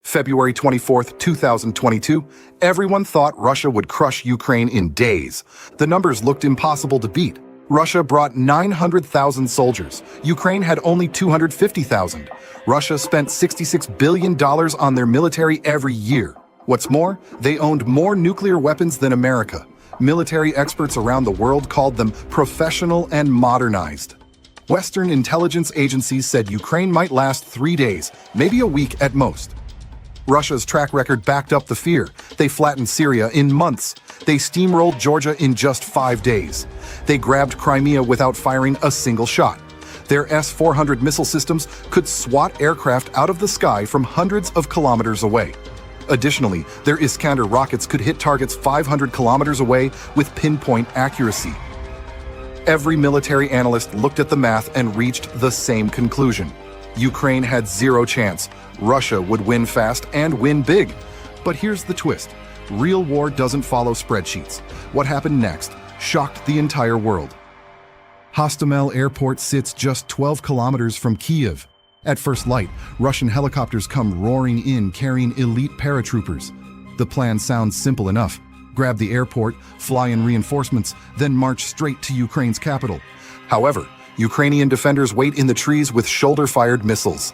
February 24th, 2022, everyone thought Russia would crush Ukraine in days. The numbers looked impossible to beat. Russia brought 900,000 soldiers. Ukraine had only 250,000. Russia spent $66 billion on their military every year. What's more, they owned more nuclear weapons than America. Military experts around the world called them professional and modernized. Western intelligence agencies said Ukraine might last 3 days, maybe a week at most. Russia's track record backed up the fear. They flattened Syria in months. They steamrolled Georgia in just 5 days. They grabbed Crimea without firing a single shot. Their S-400 missile systems could swat aircraft out of the sky from hundreds of kilometers away. Additionally, their Iskander rockets could hit targets 500 kilometers away with pinpoint accuracy. Every military analyst looked at the math and reached the same conclusion. Ukraine had zero chance. Russia would win fast and win big. But here's the twist. Real war doesn't follow spreadsheets. What happened next shocked the entire world. Hostomel Airport sits just 12 kilometers from Kyiv. At first light, Russian helicopters come roaring in carrying elite paratroopers. The plan sounds simple enough. Grab the airport, fly in reinforcements, then march straight to Ukraine's capital. However, Ukrainian defenders wait in the trees with shoulder-fired missiles.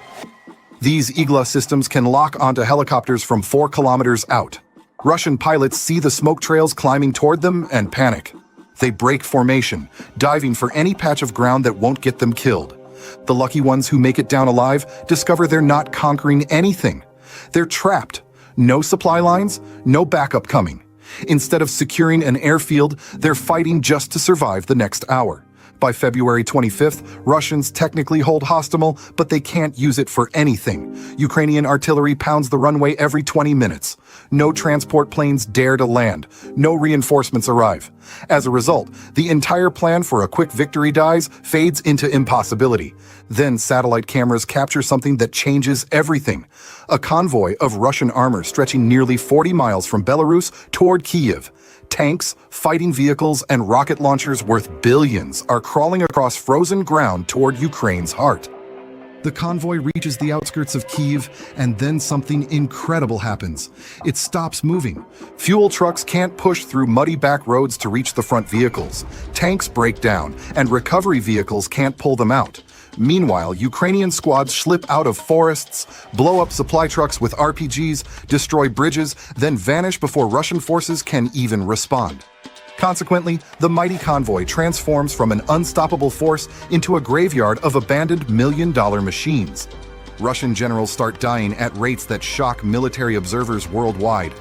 These Igla systems can lock onto helicopters from 4 kilometers out. Russian pilots see the smoke trails climbing toward them and panic. They break formation, diving for any patch of ground that won't get them killed. The lucky ones who make it down alive discover they're not conquering anything. They're trapped. No supply lines, no backup coming. Instead of securing an airfield, they're fighting just to survive the next hour. By February 25th, Russians technically hold Hostomel, but they can't use it for anything. Ukrainian artillery pounds the runway every 20 minutes. No transport planes dare to land. No reinforcements arrive. As a result, the entire plan for a quick victory dies, fades into impossibility. Then satellite cameras capture something that changes everything. A convoy of Russian armor stretching nearly 40 miles from Belarus toward Kyiv. Tanks, fighting vehicles, and rocket launchers worth billions are crawling across frozen ground toward Ukraine's heart. The convoy reaches the outskirts of Kyiv, and then something incredible happens. It stops moving. Fuel trucks can't push through muddy back roads to reach the front vehicles. Tanks break down, and recovery vehicles can't pull them out. Meanwhile, Ukrainian squads slip out of forests, blow up supply trucks with RPGs, destroy bridges, then vanish before Russian forces can even respond. Consequently, the mighty convoy transforms from an unstoppable force into a graveyard of abandoned million-dollar machines. Russian generals start dying at rates that shock military observers worldwide.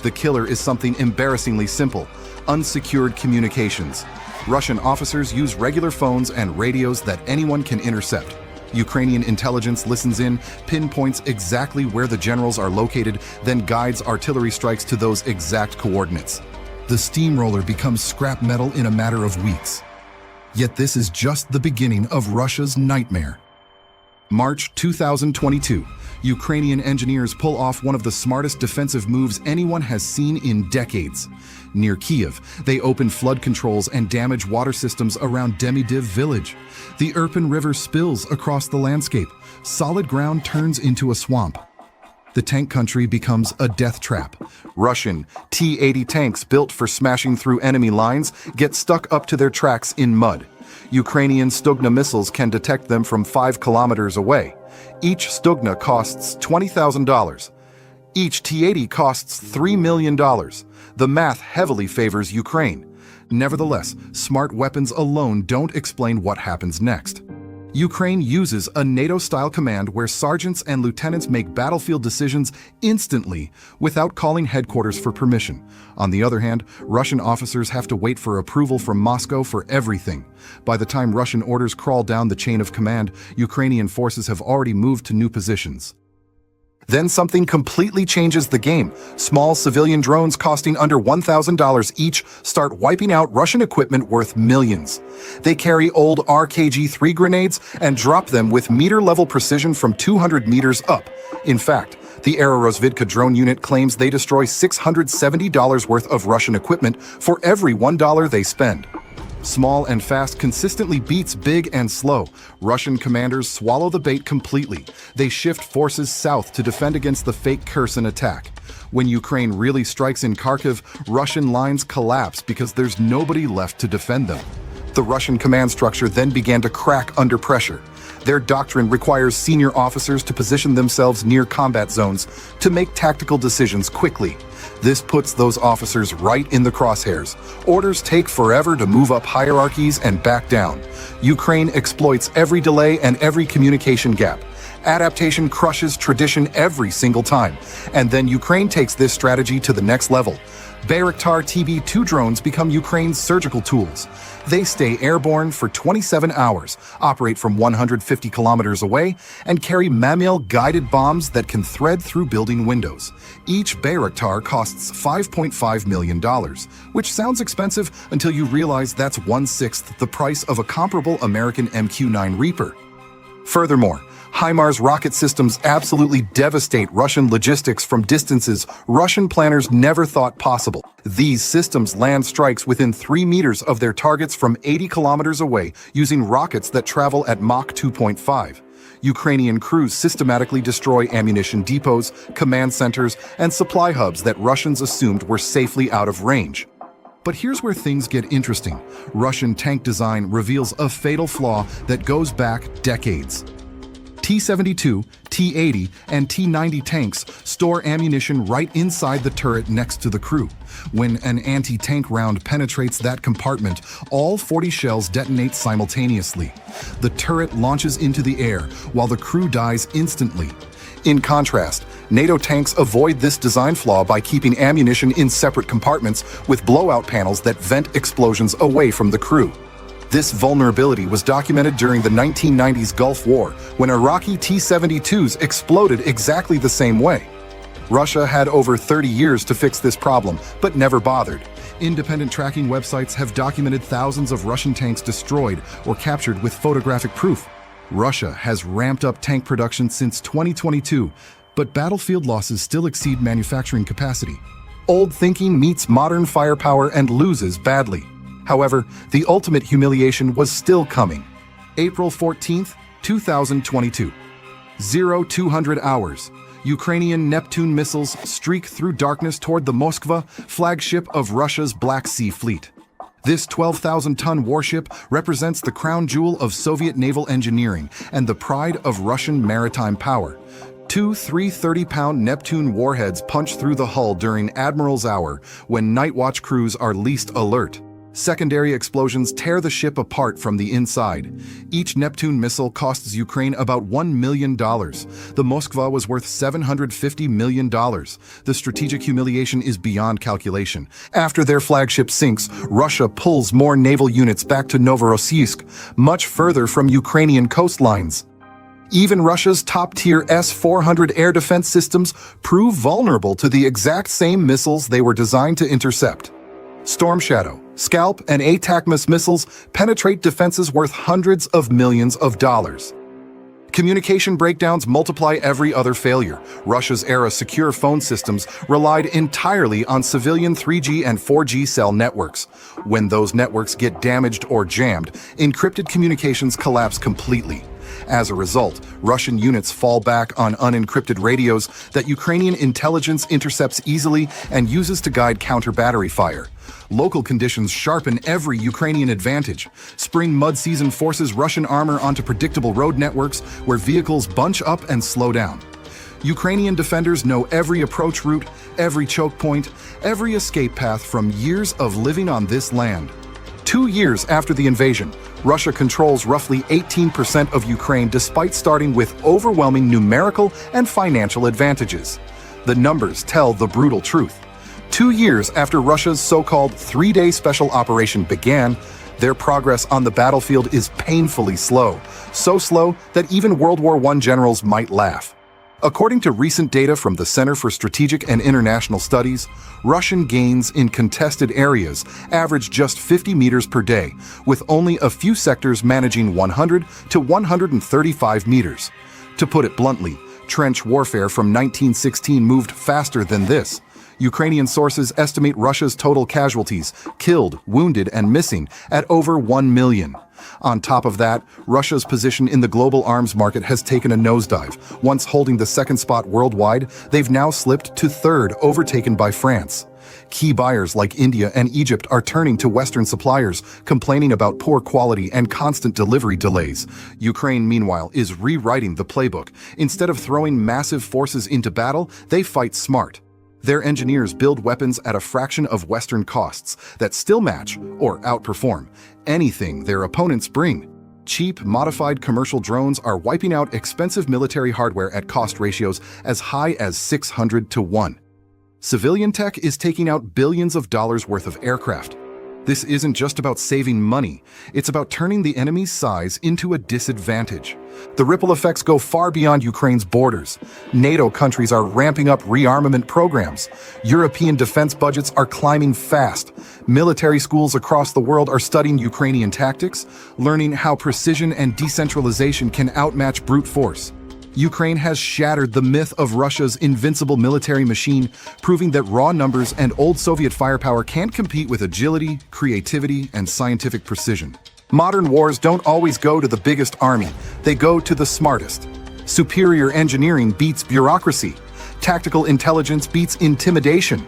The killer is something embarrassingly simple: unsecured communications. Russian officers use regular phones and radios that anyone can intercept. Ukrainian intelligence listens in, pinpoints exactly where the generals are located, then guides artillery strikes to those exact coordinates. The steamroller becomes scrap metal in a matter of weeks. Yet this is just the beginning of Russia's nightmare. March 2022, Ukrainian engineers pull off one of the smartest defensive moves anyone has seen in decades. Near Kyiv, they open flood controls and damage water systems around Demidov village. The Irpin River spills across the landscape. Solid ground turns into a swamp. The tank country becomes a death trap. Russian T-80 tanks built for smashing through enemy lines get stuck up to their tracks in mud. Ukrainian Stugna missiles can detect them from 5 kilometers away. Each Stugna costs $20,000. Each T-80 costs $3 million. The math heavily favors Ukraine. Nevertheless, smart weapons alone don't explain what happens next. Ukraine uses a NATO-style command where sergeants and lieutenants make battlefield decisions instantly without calling headquarters for permission. On the other hand, Russian officers have to wait for approval from Moscow for everything. By the time Russian orders crawl down the chain of command, Ukrainian forces have already moved to new positions. Then something completely changes the game. Small civilian drones costing under $1,000 each start wiping out Russian equipment worth millions. They carry old RKG-3 grenades and drop them with meter-level precision from 200 meters up. In fact, the Aerorozvidka drone unit claims they destroy $670 worth of Russian equipment for every $1 they spend. Small and fast consistently beats big and slow. Russian commanders swallow the bait completely. They shift forces south to defend against the fake Kherson attack. When Ukraine really strikes in Kharkiv, Russian lines collapse because there's nobody left to defend them. The Russian command structure then began to crack under pressure. Their doctrine requires senior officers to position themselves near combat zones to make tactical decisions quickly. This puts those officers right in the crosshairs. Orders take forever to move up hierarchies and back down. Ukraine exploits every delay and every communication gap. Adaptation crushes tradition every single time. And then Ukraine takes this strategy to the next level. Bayraktar TB2 drones become Ukraine's surgical tools. They stay airborne for 27 hours, operate from 150 kilometers away, and carry Mamil-guided bombs that can thread through building windows. Each Bayraktar costs $5.5 million, which sounds expensive until you realize that's 1/6 the price of a comparable American MQ-9 Reaper. Furthermore, HIMARS rocket systems absolutely devastate Russian logistics from distances Russian planners never thought possible. These systems land strikes within 3 meters of their targets from 80 kilometers away using rockets that travel at Mach 2.5. Ukrainian crews systematically destroy ammunition depots, command centers, and supply hubs that Russians assumed were safely out of range. But here's where things get interesting. Russian tank design reveals a fatal flaw that goes back decades. T-72, T-80, and T-90 tanks store ammunition right inside the turret next to the crew. When an anti-tank round penetrates that compartment, all 40 shells detonate simultaneously. The turret launches into the air, while the crew dies instantly. In contrast, NATO tanks avoid this design flaw by keeping ammunition in separate compartments with blowout panels that vent explosions away from the crew. This vulnerability was documented during the 1990s Gulf War, when Iraqi T-72s exploded exactly the same way. Russia had over 30 years to fix this problem, but never bothered. Independent tracking websites have documented thousands of Russian tanks destroyed or captured with photographic proof. Russia has ramped up tank production since 2022, but battlefield losses still exceed manufacturing capacity. Old thinking meets modern firepower and loses badly. However, the ultimate humiliation was still coming. April 14th, 2022. 0200 hours. Ukrainian Neptune missiles streak through darkness toward the Moskva, flagship of Russia's Black Sea Fleet. This 12,000-ton warship represents the crown jewel of Soviet naval engineering and the pride of Russian maritime power. Two 330-pound Neptune warheads punch through the hull during Admiral's Hour, when night watch crews are least alert. Secondary explosions tear the ship apart from the inside. Each Neptune missile costs Ukraine about $1 million. The Moskva was worth $750 million. The strategic humiliation is beyond calculation. After their flagship sinks, Russia pulls more naval units back to Novorossiysk, much further from Ukrainian coastlines. Even Russia's top-tier S-400 air defense systems prove vulnerable to the exact same missiles they were designed to intercept. Storm Shadow, Scalp, and ATACMS missiles penetrate defenses worth hundreds of millions of dollars. Communication breakdowns multiply every other failure. Russia's era secure phone systems relied entirely on civilian 3G and 4G cell networks. When those networks get damaged or jammed, encrypted communications collapse completely. As a result, Russian units fall back on unencrypted radios that Ukrainian intelligence intercepts easily and uses to guide counter-battery fire. Local conditions sharpen every Ukrainian advantage. Spring mud season forces Russian armor onto predictable road networks where vehicles bunch up and slow down. Ukrainian defenders know every approach route, every choke point, every escape path from years of living on this land. 2 years after the invasion, Russia controls roughly 18% of Ukraine despite starting with overwhelming numerical and financial advantages. The numbers tell the brutal truth. 2 years after Russia's so-called 3-day special operation began, their progress on the battlefield is painfully slow, so slow that even World War I generals might laugh. According to recent data from the Center for Strategic and International Studies, Russian gains in contested areas average just 50 meters per day, with only a few sectors managing 100 to 135 meters. To put it bluntly, trench warfare from 1916 moved faster than this. Ukrainian sources estimate Russia's total casualties, killed, wounded, and missing, at over 1 million. On top of that, Russia's position in the global arms market has taken a nosedive. Once holding the second spot worldwide, they've now slipped to third, overtaken by France. Key buyers like India and Egypt are turning to Western suppliers, complaining about poor quality and constant delivery delays. Ukraine, meanwhile, is rewriting the playbook. Instead of throwing massive forces into battle, they fight smart. Their engineers build weapons at a fraction of Western costs that still match or outperform anything their opponents bring. Cheap, modified commercial drones are wiping out expensive military hardware at cost ratios as high as 600 to 1. Civilian tech is taking out billions of dollars worth of aircraft. This isn't just about saving money, it's about turning the enemy's size into a disadvantage. The ripple effects go far beyond Ukraine's borders. NATO countries are ramping up rearmament programs. European defense budgets are climbing fast. Military schools across the world are studying Ukrainian tactics, learning how precision and decentralization can outmatch brute force. Ukraine has shattered the myth of Russia's invincible military machine, proving that raw numbers and old Soviet firepower can't compete with agility, creativity, and scientific precision. Modern wars don't always go to the biggest army, they go to the smartest. Superior engineering beats bureaucracy. Tactical intelligence beats intimidation.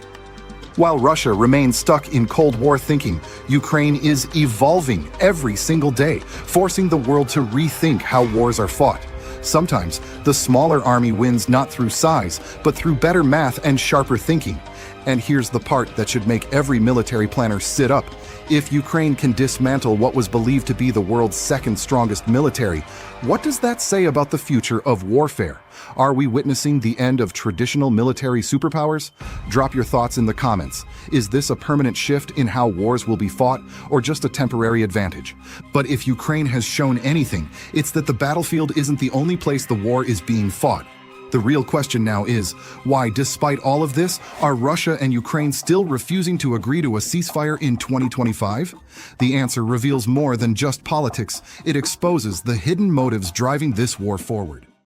While Russia remains stuck in Cold War thinking, Ukraine is evolving every single day, forcing the world to rethink how wars are fought. Sometimes, the smaller army wins not through size, but through better math and sharper thinking. And here's the part that should make every military planner sit up. If Ukraine can dismantle what was believed to be the world's second strongest military, what does that say about the future of warfare? Are we witnessing the end of traditional military superpowers? Drop your thoughts in the comments. Is this a permanent shift in how wars will be fought, or just a temporary advantage? But if Ukraine has shown anything, it's that the battlefield isn't the only place the war is being fought. The real question now is, why, despite all of this, are Russia and Ukraine still refusing to agree to a ceasefire in 2025? The answer reveals more than just politics. It exposes the hidden motives driving this war forward.